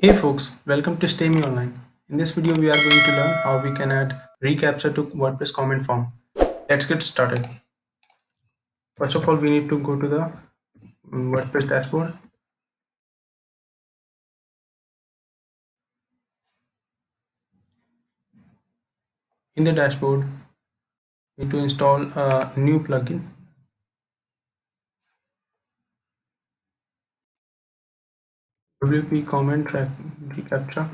Hey folks, welcome to Stay Me Online. In this video, we are going to learn how we can add reCaptcha to WordPress comment form. Let's get started. First of all, we need to go to the WordPress dashboard. In the dashboard, we need to install a new plugin. WP Comment Recaptcha.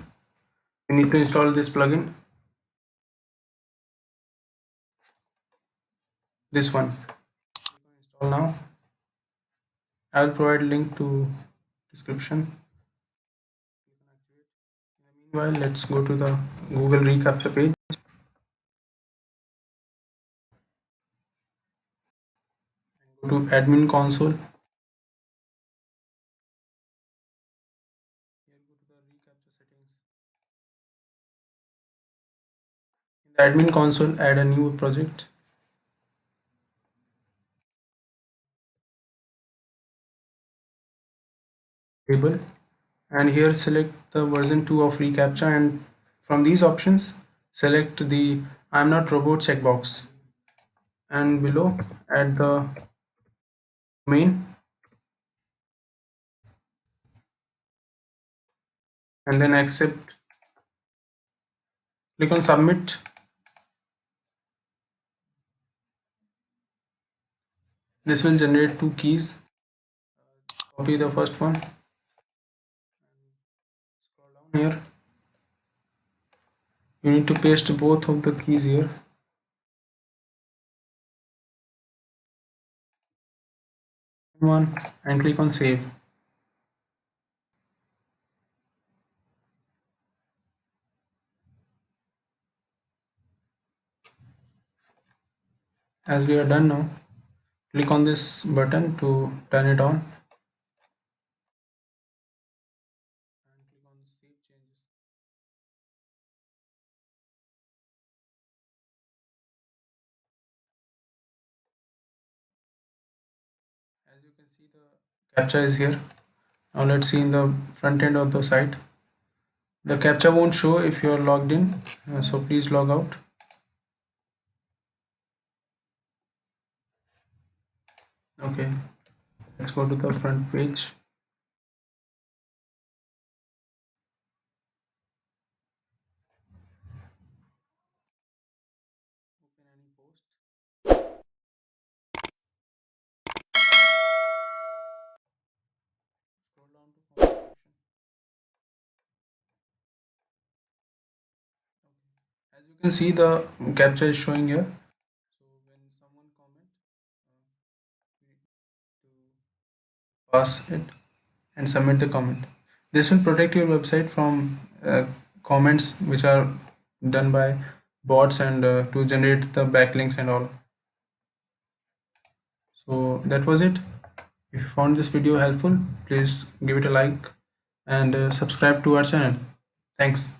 We need to install this plugin. This one. Install now. I will provide link to description. Meanwhile, let's go to the Google Recaptcha page. Go to admin console. Here go to the reCaptcha settings. In the admin console, add a new project. Table, and here select the version 2 of reCaptcha, and from these options select the I'm not robot checkbox, and below add the domain and then accept. Click on submit. This will generate two keys. Copy the first one, scroll down here. You need to paste both of the keys here. One, and click on save. As we are done now, click on this button to turn it on, and click on save changes. As you can see, the captcha is here. Now let's see in the front end of the site. The captcha won't show if you are logged in, so please log out. Okay, let's go to the front page. Open any post. Scroll down to comment section. Okay. As you can see, the captcha is showing here. So when someone comment, we need to pass it and submit the comment. This will protect your website from comments which are done by bots and to generate the backlinks and all. So that was it. If you found this video helpful, please give it a like and subscribe to our channel. Thanks.